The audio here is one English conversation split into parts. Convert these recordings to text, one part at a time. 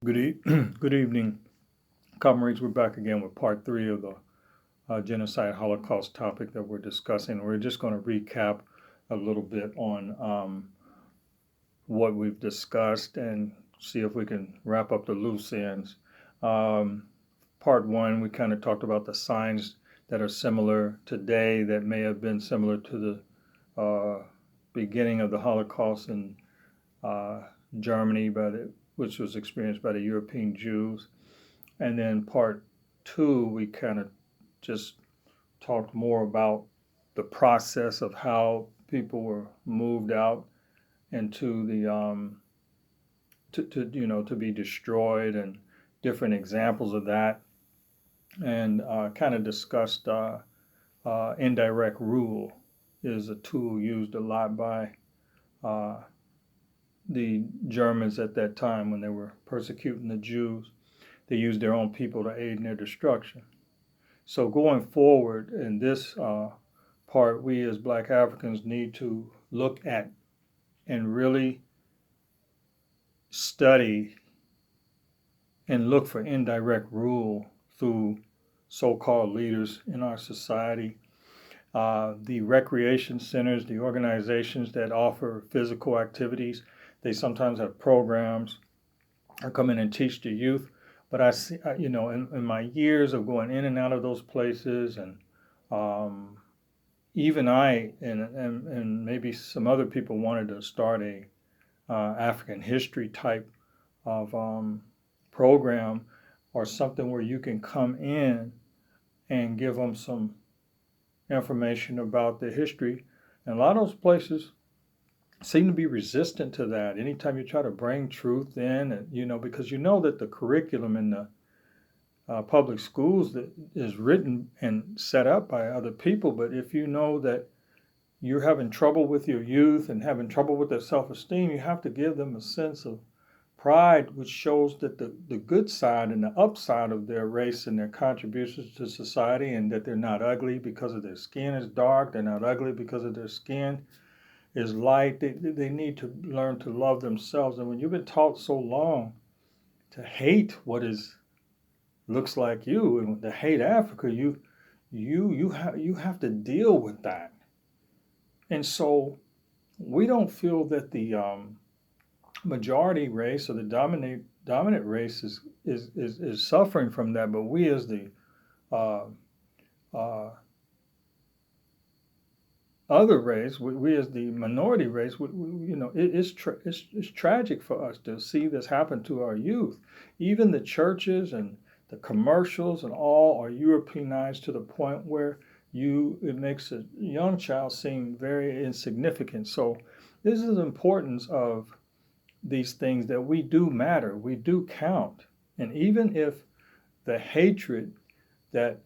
Good evening, comrades. We're back again with part three of the genocide Holocaust topic that we're discussing. We're just going to recap a little bit on what we've discussed and see if we can wrap up the loose ends. Um, Part one, we kind of talked about the signs that are similar today that may have been similar to the beginning of the Holocaust in uh, Germany, which was experienced by the European Jews. And then part two, we kind of just talked more about the process of how people were moved out into the to be destroyed and different examples of that, and kind of discussed indirect rule is a tool used a lot by uh, the Germans at that time when they were persecuting the Jews. They used their own people to aid in their destruction. So going forward in this part, we as Black Africans need to look at and really study and look for indirect rule through so-called leaders in our society. The recreation centers, the organizations that offer physical activities, they sometimes have programs or come in and teach the youth. But I see, in my years of going in and out of those places, and even I and maybe some other people wanted to start a African history type of program or something where you can come in and give them some information about the history. And a lot of those places seem to be resistant to that. Anytime you try to bring truth in, and because that the curriculum in the public schools that is written and set up by other people, but if you know that you're having trouble with your youth and having trouble with their self-esteem, you have to give them a sense of pride, which shows that the good side and the upside of their race and their contributions to society, and that they're not ugly because of their skin is dark, they're not ugly because of their skin is light. They need to learn to love themselves. And when you've been taught so long to hate what looks like you and to hate Africa, you have to deal with that. And so we don't feel that the majority race or the dominant race is suffering from that, but we as the uh, uh, other race, we as the minority race, it's tragic for us to see this happen to our youth. Even the churches and the commercials and all are Europeanized to the point where it makes a young child seem very insignificant. So this is the importance of these things, that we do matter, we do count. And even if the hatred that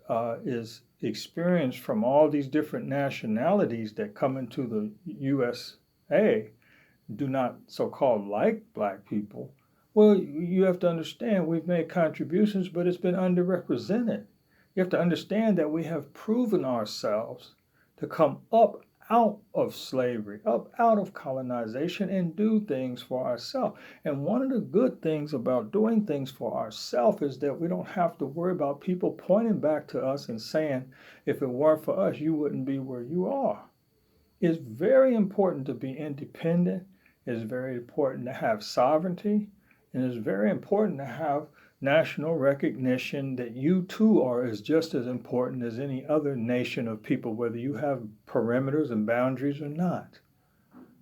is experienced from all these different nationalities that come into the USA do not so-called like Black people, well, you have to understand we've made contributions, but it's been underrepresented. You have to understand that we have proven ourselves to come up out of slavery, up out of colonization, and do things for ourselves. And one of the good things about doing things for ourselves is that we don't have to worry about people pointing back to us and saying, if it weren't for us, you wouldn't be where you are. It's very important to be independent. It's very important to have sovereignty. And it's very important to have national recognition that you too are just as important as any other nation of people, whether you have perimeters and boundaries or not.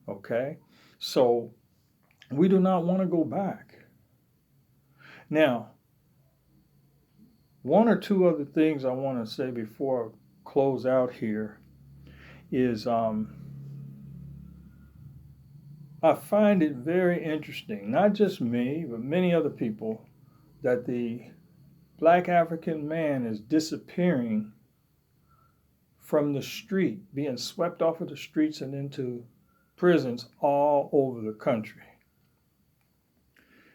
Okay? So we do not want to go back. Now, one or two other things I want to say before I close out here is I find it very interesting, not just me, but many other people, that the Black African man is disappearing from the street, being swept off of the streets and into prisons all over the country.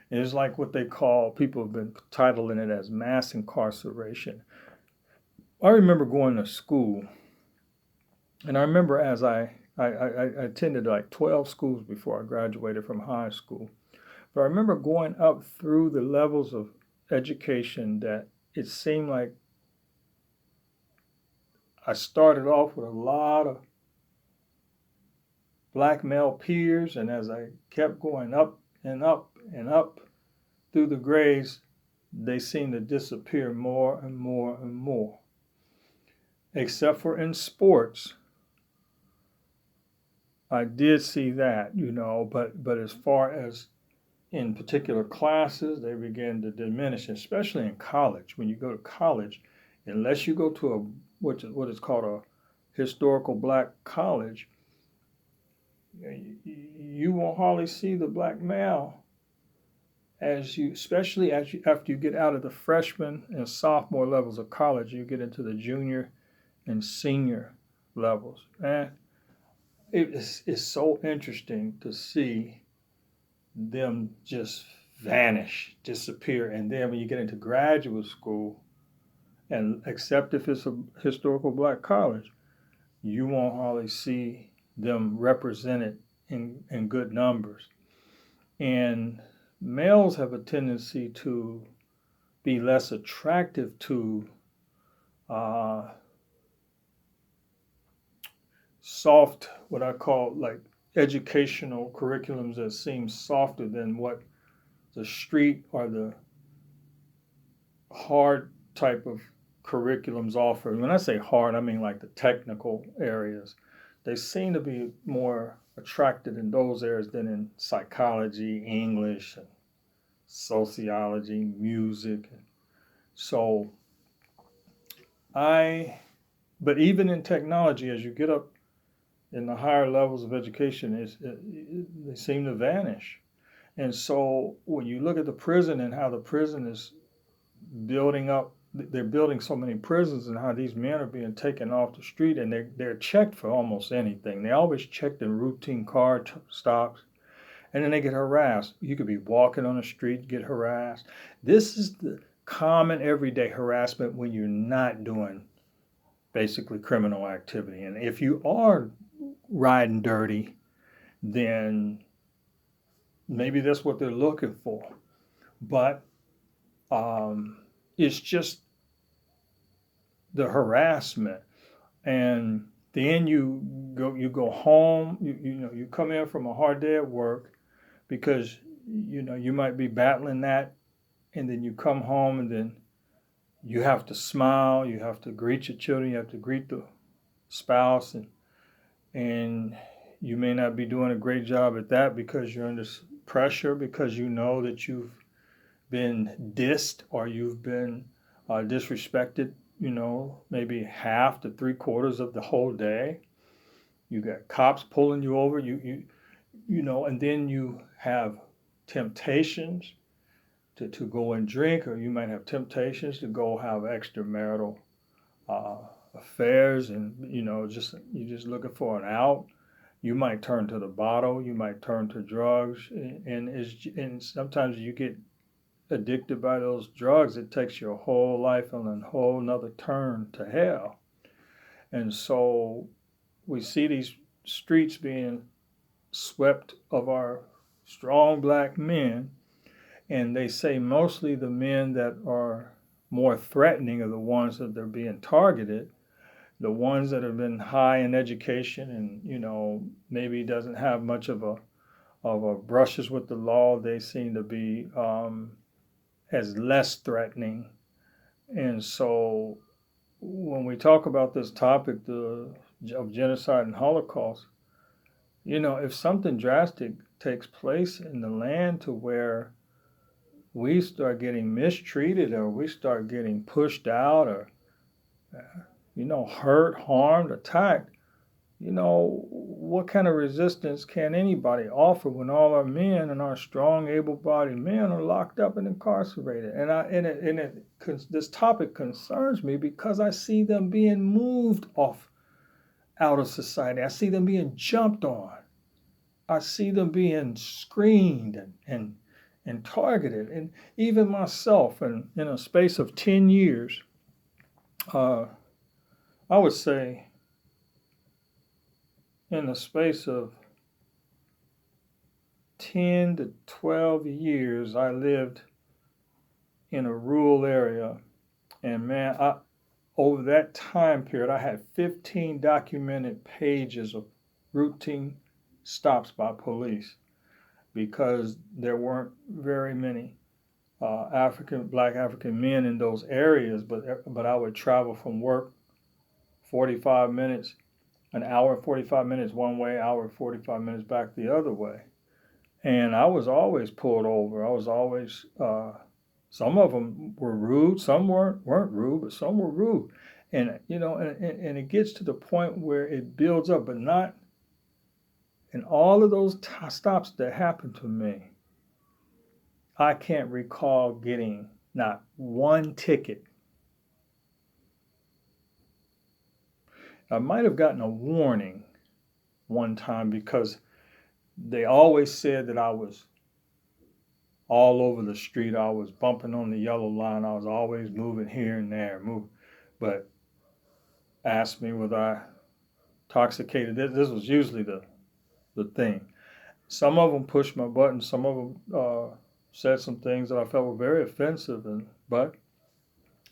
And it's like what they call, people have been titling it as mass incarceration. I remember going to school, and I remember as I attended like 12 schools before I graduated from high school. But I remember going up through the levels of education that it seemed like I started off with a lot of black male peers, and as I kept going up and up and up through the grades, they seemed to disappear more and more and more. Except for in sports, I did see that, but as far as in particular classes, they began to diminish, especially in college. When you go to college, unless you go to what is called a historical black college, you won't hardly see the black male especially after you get out of the freshman and sophomore levels of college, you get into the junior and senior levels. And it's so interesting to see them just vanish, disappear. And then when you get into graduate school, and except if it's a historical black college, you won't hardly see them represented in good numbers. And males have a tendency to be less attractive to soft, what I call like educational curriculums that seem softer than what the street or the hard type of curriculums offer. When I say hard, I mean like the technical areas. They seem to be more attracted in those areas than in psychology, English, and sociology, music. So but even in technology, as you get up in the higher levels of education, they seem to vanish. And so when you look at the prison and how the prison is building up, they're building so many prisons, and how these men are being taken off the street, and they're checked for almost anything. They always checked in routine car stops, and then they get harassed. You could be walking on the street, get harassed. This is the common everyday harassment when you're not doing basically criminal activity. And if you are riding dirty, then maybe that's what they're looking for. But it's just the harassment. And then you go home, you come in from a hard day at work, because you might be battling that, and then you come home, and then you have to smile, you have to greet your children, you have to greet the spouse, and you may not be doing a great job at that because you're under pressure, because you know that you've been dissed or you've been disrespected, maybe half to 3/4 of the whole day. You got cops pulling you over, and then you have temptations to go and drink, or you might have temptations to go have extramarital affairs, and you're just looking for an out. You might turn to the bottle, you might turn to drugs, and sometimes you get addicted by those drugs. It takes your whole life on a whole nother turn to hell. And so we see these streets being swept of our strong black men, and they say mostly the men that are more threatening are the ones that are being targeted. The ones that have been high in education and maybe doesn't have much of a brushes with the law, they seem to be as less threatening. And so when we talk about this topic of genocide and Holocaust, if something drastic takes place in the land to where we start getting mistreated, or we start getting pushed out, or hurt, harmed, attacked, what kind of resistance can anybody offer when all our men and our strong, able-bodied men are locked up and incarcerated? This topic concerns me because I see them being moved out of society. I see them being jumped on. I see them being screened and targeted. And even myself, in a space of 10 years, I would say in the space of 10 to 12 years, I lived in a rural area. And man, over that time period, I had 15 documented pages of routine stops by police because there weren't very many Black African men in those areas. But I would travel from work 45 minutes, an hour and 45 minutes one way, hour and 45 minutes back the other way. And I was always pulled over. I was always, some of them were rude, some weren't rude, but some were rude. And, and it gets to the point where it builds up, but not in all of those stops that happened to me. I can't recall getting not one ticket. I might have gotten a warning one time because they always said that I was all over the street. I was bumping on the yellow line. I was always moving here and there, but asked me was I intoxicated. This was usually the thing. Some of them pushed my buttons. Some of them said some things that I felt were very offensive, but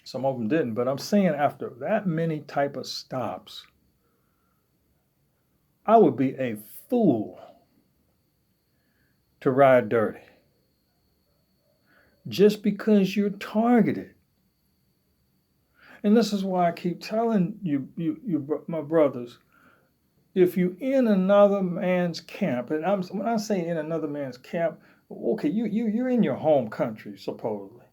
some of them didn't. But I'm saying after that many type of stops, I would be a fool to ride dirty just because you're targeted. And this is why I keep telling you, my brothers, if you're in another man's camp, and when I say in another man's camp, okay, you're in your home country supposedly,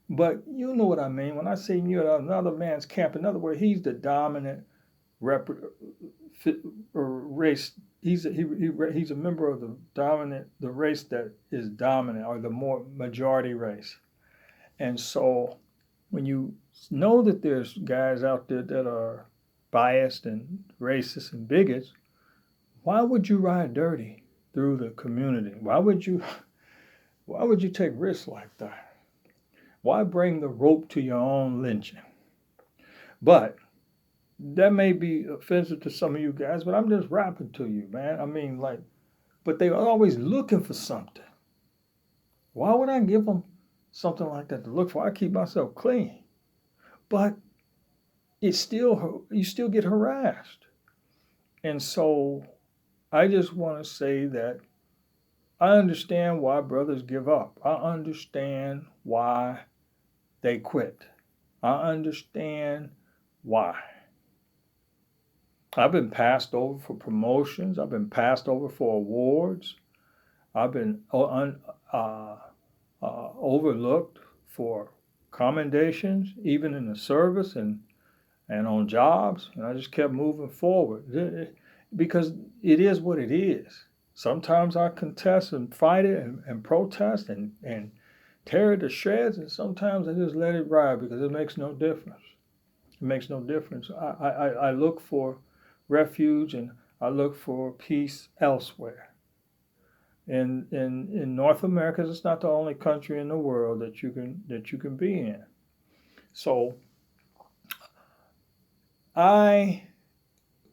but you know what I mean when I say you're in another man's camp. In other words, he's the dominant race. He's a member of the race that is dominant, or the more majority race. And so when you know that there's guys out there that are biased and racist and bigots, why would you ride dirty through the community? Why would you take risks like that? Why bring the rope to your own lynching? But that may be offensive to some of you guys, but I'm just rapping to you, man. I mean, but they are always looking for something. Why would I give them something like that to look for? I keep myself clean. But you still get harassed. And so I just want to say that I understand why brothers give up. I understand why they quit. I understand why. I've been passed over for promotions. I've been passed over for awards. I've been overlooked for commendations, even in the service and on jobs. And I just kept moving forward because it is what it is. Sometimes I contest and fight it and protest and tear it to shreds, and sometimes I just let it ride because it makes no difference. It makes no difference. I look for refuge and I look for peace elsewhere. In North America, it's not the only country in the world that you can be in. So I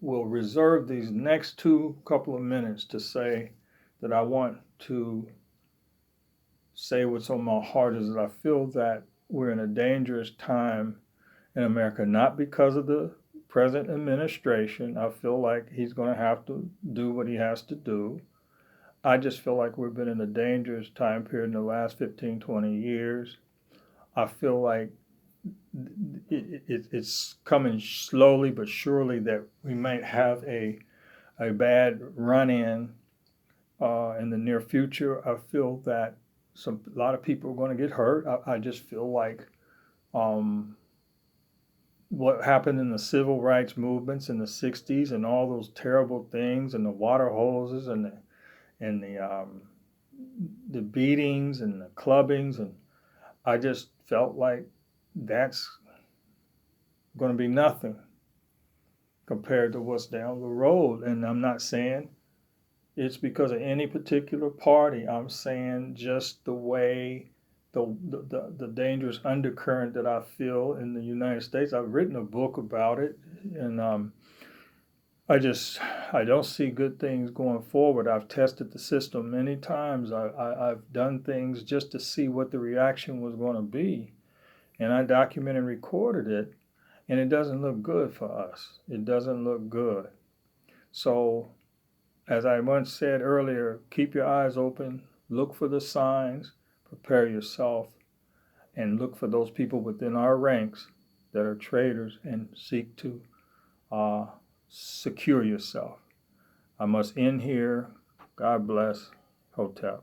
will reserve these next couple of minutes to say that I want to say what's on my heart is that I feel that we're in a dangerous time in America, not because of the present administration. I feel like he's going to have to do what he has to do. I just feel like we've been in a dangerous time period in the last 15, 20 years. I feel like it's coming slowly but surely that we might have a bad run-in in the near future. I feel that a lot of people are going to get hurt. I just feel like what happened in the civil rights movements in the 60s and all those terrible things and the water hoses and the beatings and the clubbings, and I just felt like that's going to be nothing compared to what's down the road. And I'm not saying it's because of any particular party. I'm saying just the way the dangerous undercurrent that I feel in the United States. I've written a book about it, and I don't see good things going forward. I've tested the system many times. I've done things just to see what the reaction was going to be, and I documented and recorded it, and it doesn't look good for us. It doesn't look good. So, as I once said earlier, keep your eyes open, look for the signs, prepare yourself, and look for those people within our ranks that are traitors and seek to secure yourself. I must end here. God bless. Hotep.